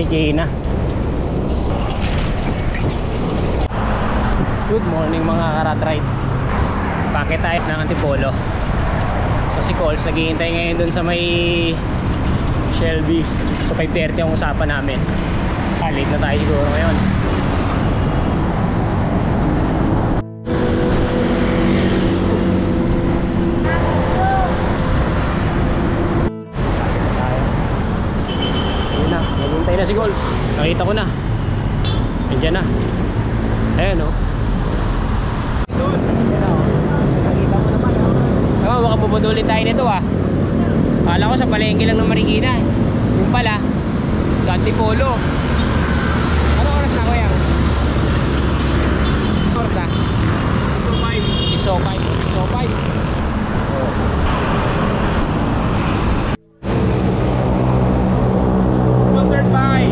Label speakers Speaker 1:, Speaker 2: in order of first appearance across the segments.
Speaker 1: Marikina. Good morning mga karat ride. Pakit tayo ng Antipolo. So si Coles naghihintay ngayon dun sa may Shelby. So 5:30 ang usapan namin. Late na tayo siguro ngayon. Naguntay na si Coles. Nakita ko na. Nandiyan na. Ayan o. Nakita mo naman o. Tama, baka pupudulin tayo nito ah. Akala ko sa palengke lang ng Marikina. Yung pala sa Antipolo. Ano oras na kuya? Ano oras na? 6:05. 6:05.
Speaker 2: Sponsored by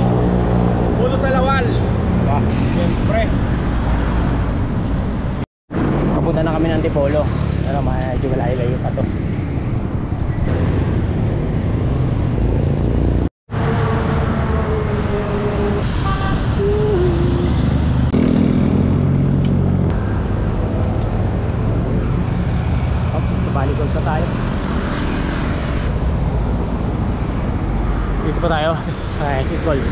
Speaker 2: Pulo sa Lawal.
Speaker 1: Siyempre. Kapunta na kami ng Antipolo. Pero medyo malayo-layo pa to. Balikod pa tayo. Dito pa tayo. Ay, sis Coles.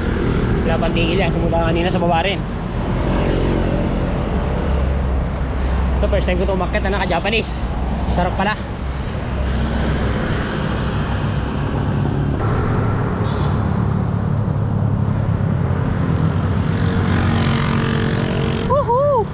Speaker 1: Wala pang tigil yan. Sumunta kanina sa baba rin. Ito first time ko ito umakyat na naka-Japanese. Sarap pala. Woohoo!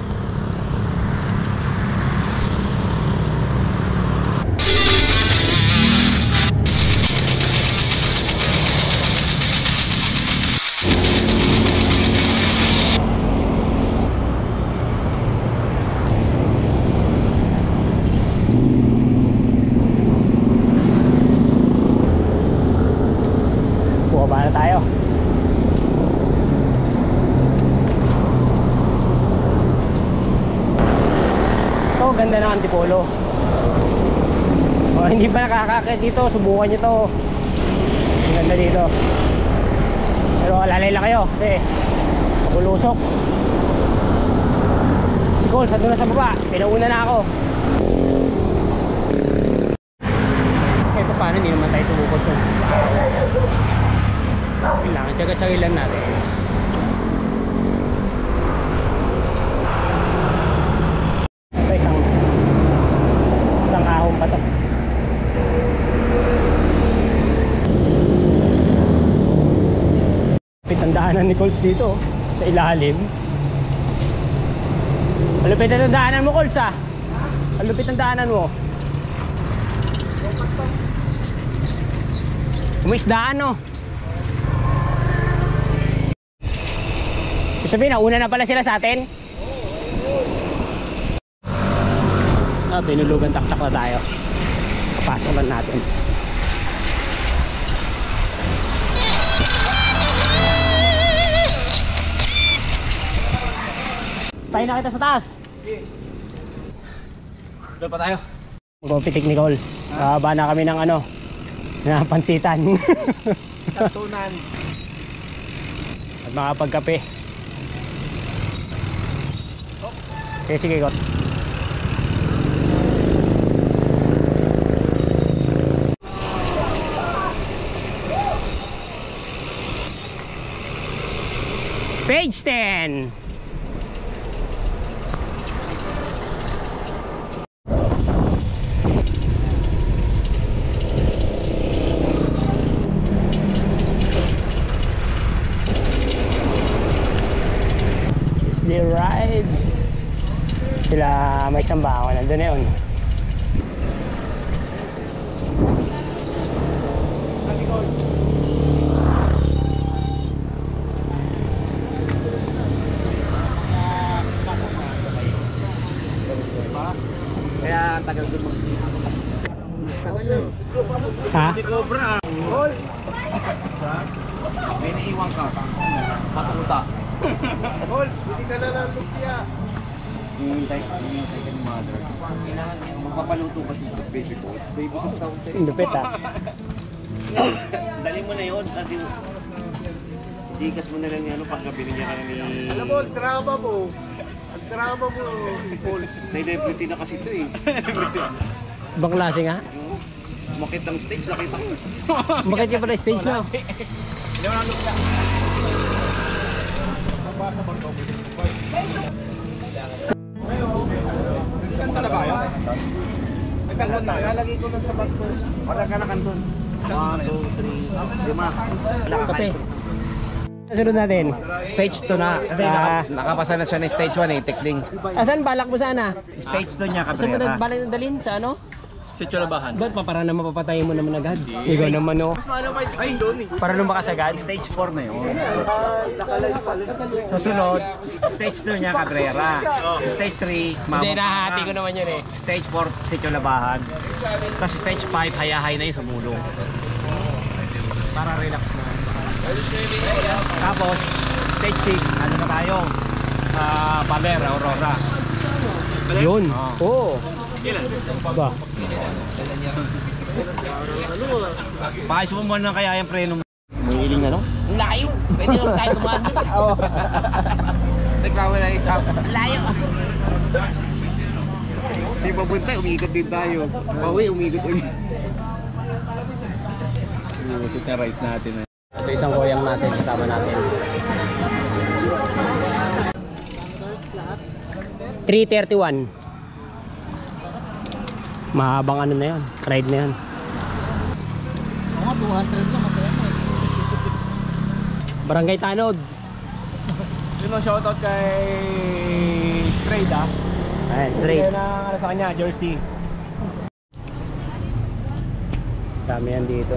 Speaker 1: Bumaba na tayo. Ito, ganda ng Antipolo. Oh, hindi pa nakakakit dito, subukan nyo to. Ang ganda dito. Pero alalay lang kayo kasi makulusok. Si Coles, nandun na sa baba. Pinauna na ako. Kahit pa paano, hindi naman tayo tumukot to. Kailangan tsaga-tsagin lang natin. Ito isang ahon pa to. Ang daanan ni Coles dito sa ilalim. Malupit ang daanan mo, Coles ah. Malupit ang daanan mo. Umisdaan no. Sabihin, nauna na pala sila sa atin. Pinulugan taktak na tayo. Kapasok lang natin. Tayo na kita sa taas. Doon pa tayo. Magpitik ni Coles. Ba na kami ng ano, ng pansitan.
Speaker 2: Kantunan.
Speaker 1: At makapagkape. Okay, sige, Kot. Page 10. It's the ride. Sila may sambahan, nandun na yun.
Speaker 2: Kaya tagal doon magsiya.
Speaker 1: Ha?
Speaker 2: Hindi cobra. Hol! May naiwan ka. Patuta. Hol! Hindi ka na nalukya. Hintay ka ni mother. Kailangan niya. Magpapaluto kasi yung baby ko. Baby ko sa taon.
Speaker 1: Lupit ha.
Speaker 2: Dali mo na yun kasi Gcash mo na lang yan, pagkabili niya ka ni...
Speaker 3: Alam mo, ang drama mo. Ang drama mo, Paul.
Speaker 2: Na-deputy na kasi ito eh.
Speaker 1: Ibang klase nga.
Speaker 2: Makit ang stage, nakita ko.
Speaker 1: Bakit yung pala stage no?
Speaker 3: Ganda na ba yun? Nagkanta na. Lalagay ko lang sa bag ko.
Speaker 2: Wala ka na kanton. 1, 2, 3, 5.
Speaker 1: Kape. Sunod natin.
Speaker 3: Stage 2 na. Kasi
Speaker 1: Ah.
Speaker 3: nakapasa na siya ng stage 1 eh, tekling.
Speaker 1: Asan balak mo sana?
Speaker 2: Stage 2 niya,
Speaker 1: Saan mo
Speaker 2: Cabrera.
Speaker 1: balak na dalhin? Sa ano?
Speaker 3: Si Cholabahan.
Speaker 1: Ba't pa para naman papatayin mo naman agad? Ikaw naman oh.
Speaker 3: Ay, doon eh.
Speaker 1: Para lumakas agad?
Speaker 2: Stage 4 na yun. Susunod, stage 2 niya, Cabrera. Stage 3,
Speaker 1: Hindi, nahahati ko naman yun eh.
Speaker 2: Stage 4, si Cholabahan. Tapos stage 5, hayahay na yung sa mulong. Para relax na. Tapos, stage 6, ano na tayo? Paler, Aurora.
Speaker 1: Yun. Oo. Ba?
Speaker 2: Pakis mo muna kaya yung preno mo.
Speaker 1: May iling ano?
Speaker 4: Layo! Pwede naman tayo tumahan.
Speaker 1: Oo.
Speaker 2: Nagkawa na itap.
Speaker 4: Layo!
Speaker 2: Di papunta, umikot din tayo. Bawi, umikot ulit. Iusot na rice natin.
Speaker 1: Ito isang koyang natin, kasama natin. 331. Mahabang ano na yan, ride na yan.
Speaker 4: Mga 200 lang, masaya mo eh.
Speaker 1: Barangay Tanod.
Speaker 3: Yun ang shoutout kay Straight ah.
Speaker 1: Ayan, straight.
Speaker 3: Kaya na ano sa kanya, jersey.
Speaker 1: Dami yan dito.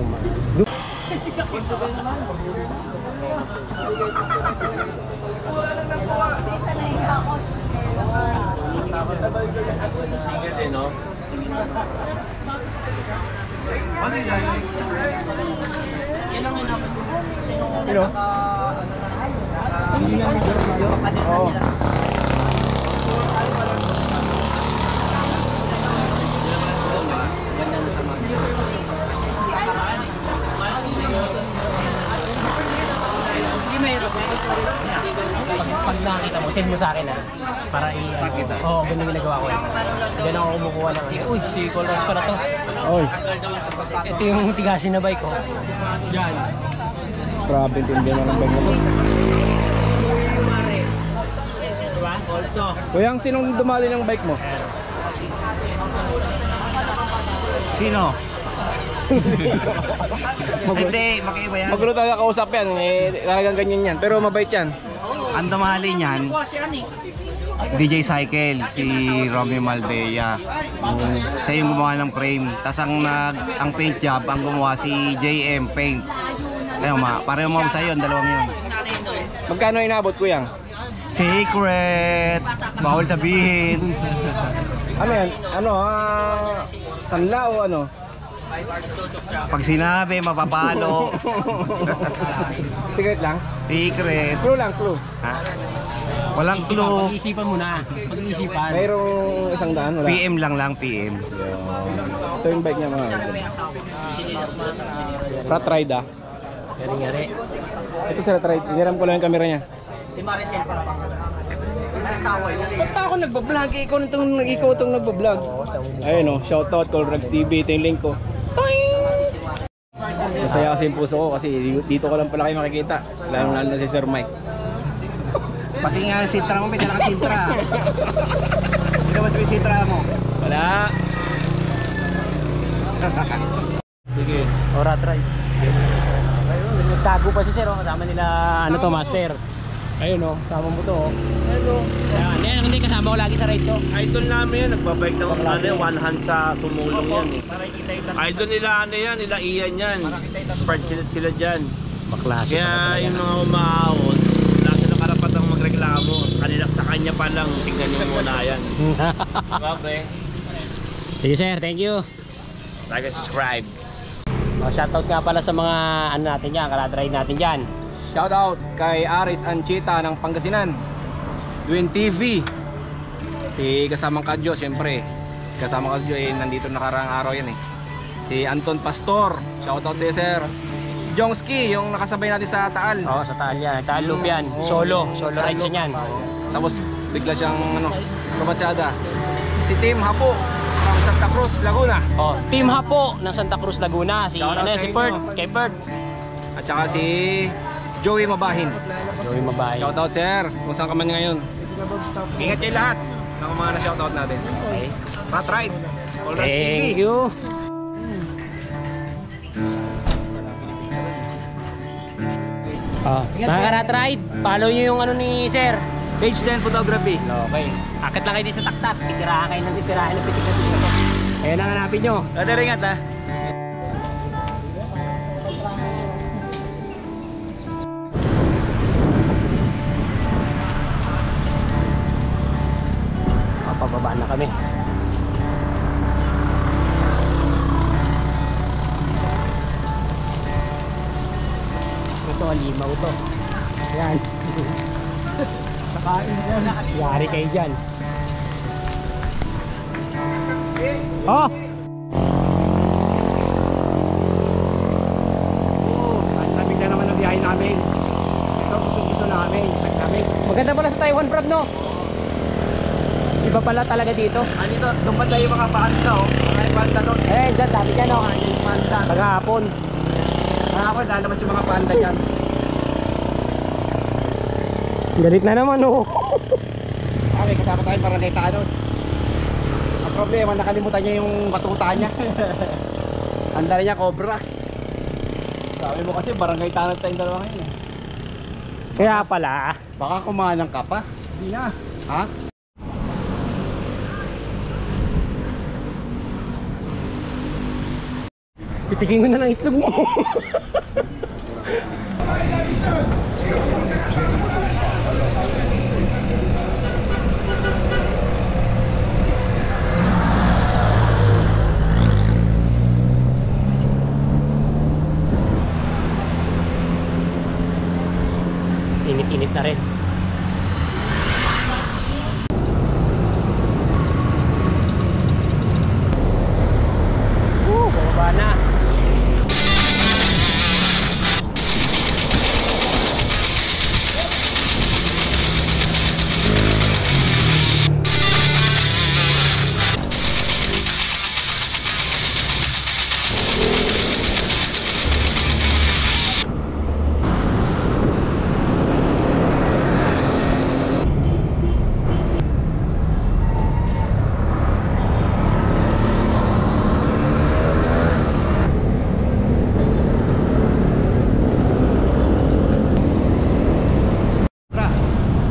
Speaker 2: Single din, no?
Speaker 1: Hello?
Speaker 3: Oo.
Speaker 1: Pag nakita mo, send mo sa akin ha. Para Oo, ganun yung ginagawa ko. Diyan ako kumukuha ng uy, si Colors pa na to.
Speaker 3: Oy,
Speaker 1: Ito yung tigasin na bike ko. Diyan.
Speaker 3: grabe tindihan na ng bag mo.
Speaker 1: Diba? Also.
Speaker 3: Kuya, sinong dumali ng bike mo?
Speaker 2: Sino? Hindi, magkaiba yan.
Speaker 3: Magulo talaga kausap yan, eh, talagang ganyan yan. Pero mabait yan.
Speaker 2: Ang damali niyan, DJ Cycle, si Romeo Maldea. Siya yung gumawa ng frame. Tapos ang paint job, ang gumawa si JM Paint. Kaya pareho mo sa yun, dalawang yun.
Speaker 3: Magkano inabot, kuya?
Speaker 2: Secret! Bawal sabihin.
Speaker 3: Ano yan? Ano, sanla o ano?
Speaker 2: Pag sinabi, mapapalo.
Speaker 3: Secret lang?
Speaker 2: Secret.
Speaker 3: Clue lang, clue.
Speaker 2: Ha? Walang clue.
Speaker 1: Pag-iisipan mo na. Pag-iisipan.
Speaker 3: Mayroong 100, wala.
Speaker 2: PM lang, PM.
Speaker 3: Ito yung bike niya mga. Rat ride ah.
Speaker 1: Yari-yari.
Speaker 3: Ito sa rat ride. Hiniram ko lang yung camera niya.
Speaker 4: Si Maricel para pang
Speaker 3: Basta ako nagbablog, ikaw itong nagbablog. Ayun o, shoutout, Colrags TV, ito yung link ko. Masaya kasi yung puso ko kasi dito ko lang pala kayo makikita. Lalo na si Sir Mike.
Speaker 2: Pati nga ang sintra mo, may dala ka sintra. Hindi mo sabi sintra mo.
Speaker 3: Wala.
Speaker 1: Sige. Ora try. Ayun, nagtago pa si Sir oh. Kasama nila ano to, Master. Ayun oh, kasama mo to oh. Hello. Yan, hindi kasama ko lagi sa ride to.
Speaker 5: Idol namin yan, nagbabike ng ano, one hand sa sumulong yan eh. Idol nila ano yan, nila Ian yan. Spread sila dyan.
Speaker 1: Maklase
Speaker 5: Kaya yung mga umahon, wala sila karapatang magreklamo. Sa kanya pa lang, tingnan nyo muna yan. Okay.
Speaker 1: Sige sir, thank you.
Speaker 5: Like and subscribe.
Speaker 1: Shoutout nga pala sa mga ano natin dyan, kalat-ride natin dyan.
Speaker 3: Shoutout kay Aris Anchita ng Pangasinan. Duin TV. Si kasamang Kadyo, siyempre. Kasamang Kadyo nandito nakaraang araw yan eh. Si Anton Pastor. Shoutout sa sir. Jongski, yung nakasabay natin sa Taal.
Speaker 1: Oo, sa Taal yan. Taal loop yan. Solo ride siya yan.
Speaker 3: Tapos bigla siyang kabatsada. Si Team Hapo ng Santa Cruz, Laguna.
Speaker 1: Oh, Team Hapo ng Santa Cruz, Laguna. Si
Speaker 3: Shoutout sa
Speaker 1: si
Speaker 3: inyo.
Speaker 1: Pert, kay Pert.
Speaker 3: At saka si Joey Mabahin.
Speaker 1: Joey Mabay.
Speaker 3: Shoutout sir, kung saan ka man ngayon. Ingat kayo lahat ng mga na-shoutout natin.
Speaker 1: Okay.
Speaker 3: Rat Ride, All Rides TV.
Speaker 1: Thank you. Mga Karat Ride, follow nyo yung ano ni Sir.
Speaker 5: Page 10 photography.
Speaker 1: Okay. Akit lang kayo di sa taktat. Titirahan kayo ng titirahan ng pitik na pitik na to. Ayan ang hanapin nyo.
Speaker 5: Ada ringat ha.
Speaker 1: Pababa na kami. Ito, alimaw to. Ayan.
Speaker 4: Sakain yan.
Speaker 1: Yari kayo dyan. Oh!
Speaker 2: Ang lamig na naman ang biyahe namin. Ito, gusto namin. Naglamig.
Speaker 1: Maganda pala sa Taiwan, Prab, no? Iba pala talaga dito.
Speaker 3: Dito, doon pa tayo mga paanda oh. Mga panda doon.
Speaker 1: Eh, dyan, dami dyan, no?
Speaker 3: Panda.
Speaker 1: Pagkahapon.
Speaker 3: Kahapon, lalabas yung mga panda dyan.
Speaker 1: Galit na naman, no?
Speaker 2: May kasama tayo para nakita doon. Ang problema, nakalimutan niya yung batuta niya. Ang dala niya, cobra. Sabi mo kasi, barangay tanong tayong dalawa ngayon eh.
Speaker 1: Kaya pala.
Speaker 2: Baka kumanang ka pa. Hindi na. Ha?
Speaker 1: Pitikin ko na ng itlog mo. Init-init na rin. Baba na.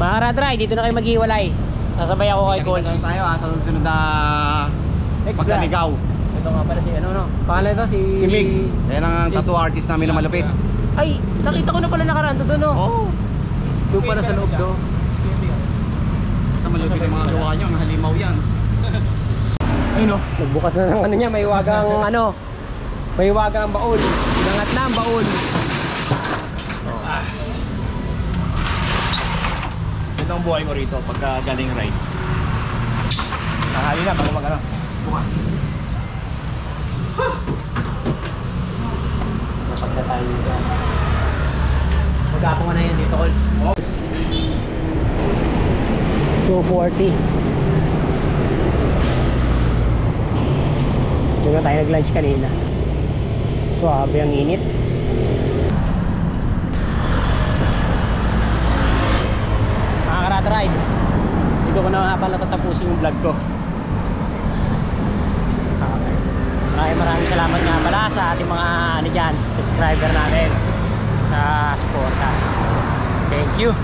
Speaker 1: Mga Radray, dito na kayo maghiwalay. Sasabay ako kay Coles.
Speaker 2: Kita tayo sa susunod na pagkaligaw.
Speaker 1: Ito nga pala si ano, no? Pangalan ito
Speaker 2: Si Mix. Yan ang tattoo artist namin na malupit.
Speaker 1: Ay, nakita ko na pala nakaraan doon, no?
Speaker 2: Oo.
Speaker 1: Doon pala sa loob doon.
Speaker 2: Ang malupit yung mga gawa nyo. Ang halimaw yan.
Speaker 1: Ay, no? Nagbukas na ng ano niya, may wagang ano. May wagang baon. Inangat na ang baon.
Speaker 2: Ito ang buhay ko rito pagka galing rides. Nahali na bago mag ano. Bukas.
Speaker 1: Napag na tayo dito. Mag-apo nga na yan dito, Coles. 240. Doon na tayo nag-lunch kanina. Suwabe ang init. Rat Ride, dito ko na pala tatapusin yung vlog ko. Maraming salamat nga pala sa ating mga ano dyan, subscriber natin sa suporta. Thank you.